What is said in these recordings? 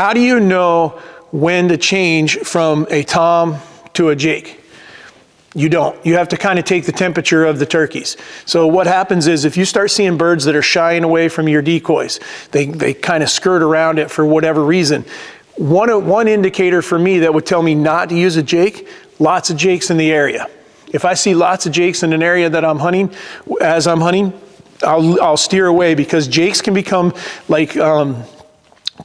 How do you know when to change from a tom to a Jake? You don't. You have to kind of take the temperature of the turkeys. So what happens is if you start seeing birds that are shying away from your decoys, they kind of skirt around it for whatever reason. One indicator for me that would tell me not to use a Jake, lots of Jakes in the area. If I see lots of Jakes in an area that I'm hunting, as I'm hunting, I'll steer away, because Jakes can become like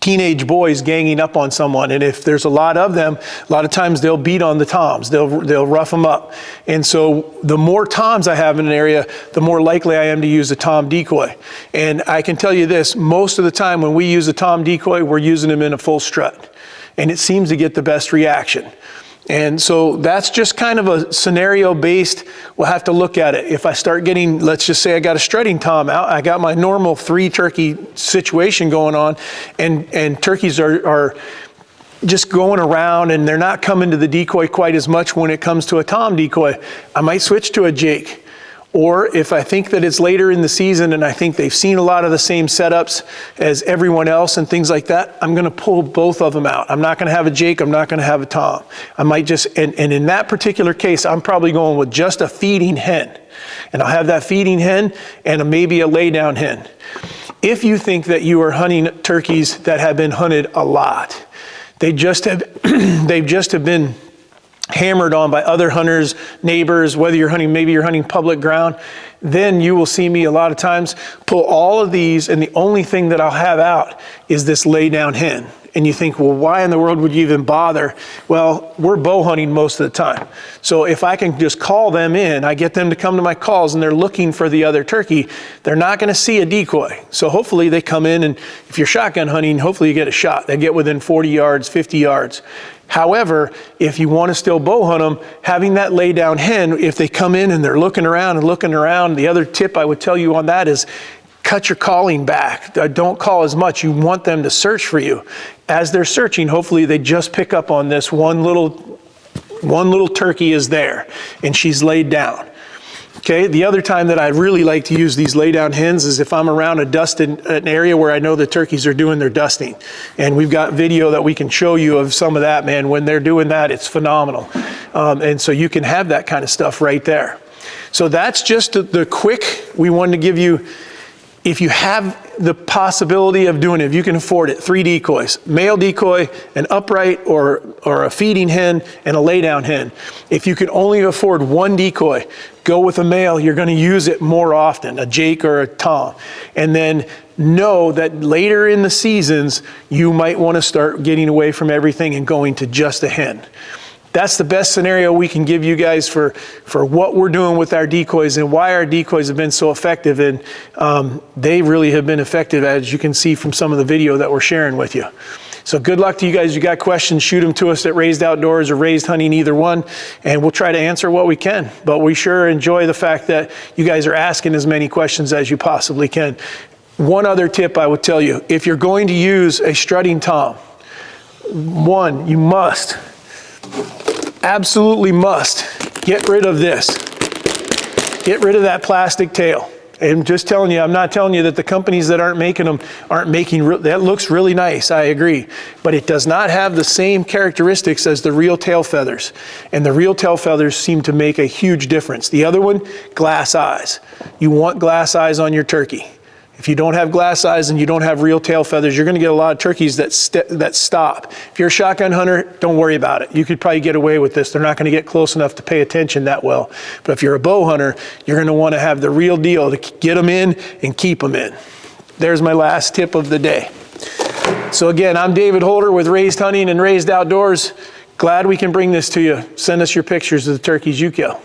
teenage boys ganging up on someone, and if there's a lot of them, a lot of times they'll beat on the toms, they'll rough them up. And so the more toms I have in an area, the more likely I am to use a tom decoy. And I can tell you this, most of the time when we use a tom decoy, we're using them in a full strut, and it seems to get the best reaction. And so that's just kind of a scenario based. We'll have to look at it. If I start getting, let's just say I got a strutting tom out, I got my normal 3 turkey situation going on, and turkeys are just going around and they're not coming to the decoy quite as much when it comes to a tom decoy, I might switch to a Jake. Or if I think that it's later in the season and I think they've seen a lot of the same setups as everyone else and things like that, I'm gonna pull both of them out. I'm not gonna have a Jake, I'm not gonna have a tom. I might just, and in that particular case, I'm probably going with just a feeding hen. And I'll have that feeding hen and maybe a lay down hen. If you think that you are hunting turkeys that have been hunted a lot, they just have, they've just have been hammered on by other hunters, neighbors, whether you're hunting, maybe you're hunting public ground, then you will see me a lot of times pull all of these, and the only thing that I'll have out is this lay down hen. And you think, well, why in the world would you even bother? Well, we're bow hunting most of the time. So if I can just call them in, I get them to come to my calls and they're looking for the other turkey, they're not gonna see a decoy. So hopefully they come in, and if you're shotgun hunting, hopefully you get a shot. They get within 40 yards, 50 yards. However, if you want to still bow hunt them, having that lay down hen, if they come in and they're looking around, the other tip I would tell you on that is cut your calling back. Don't call as much. You want them to search for you. As they're searching, hopefully they just pick up on this one little turkey is there and she's laid down. Okay, the other time that I really like to use these lay down hens is if I'm around an area where I know the turkeys are doing their dusting. And we've got video that we can show you of some of that, man. When they're doing that, it's phenomenal. And so you can have that kind of stuff right there. So that's just the quick, we wanted to give you, if you have the possibility of doing it, if you can afford it, 3 decoys, male decoy, an upright or a feeding hen, and a lay down hen. If you can only afford 1 decoy, go with a male. You're gonna use it more often, a Jake or a tom. And then know that later in the seasons, you might wanna start getting away from everything and going to just a hen. That's the best scenario we can give you guys for what we're doing with our decoys and why our decoys have been so effective. And they really have been effective, as you can see from some of the video that we're sharing with you. So good luck to you guys. If you got questions, shoot them to us at Raised Outdoors or Raised Hunting, either one, and we'll try to answer what we can. But we sure enjoy the fact that you guys are asking as many questions as you possibly can. One other tip I would tell you, if you're going to use a strutting tom, one, you must, absolutely must, get rid of this. Get rid of that plastic tail. I'm just telling you, I'm not telling you that the companies that aren't making them aren't making, that looks really nice, I agree. But it does not have the same characteristics as the real tail feathers. And the real tail feathers seem to make a huge difference. The other one, glass eyes. You want glass eyes on your turkey. If you don't have glass eyes and you don't have real tail feathers, you're gonna get a lot of turkeys that stop. If you're a shotgun hunter, don't worry about it. You could probably get away with this. They're not gonna get close enough to pay attention that well. But if you're a bow hunter, you're gonna wanna have the real deal to get them in and keep them in. There's my last tip of the day. So again, I'm David Holder with Raised Hunting and Raised Outdoors. Glad we can bring this to you. Send us your pictures of the turkeys you kill.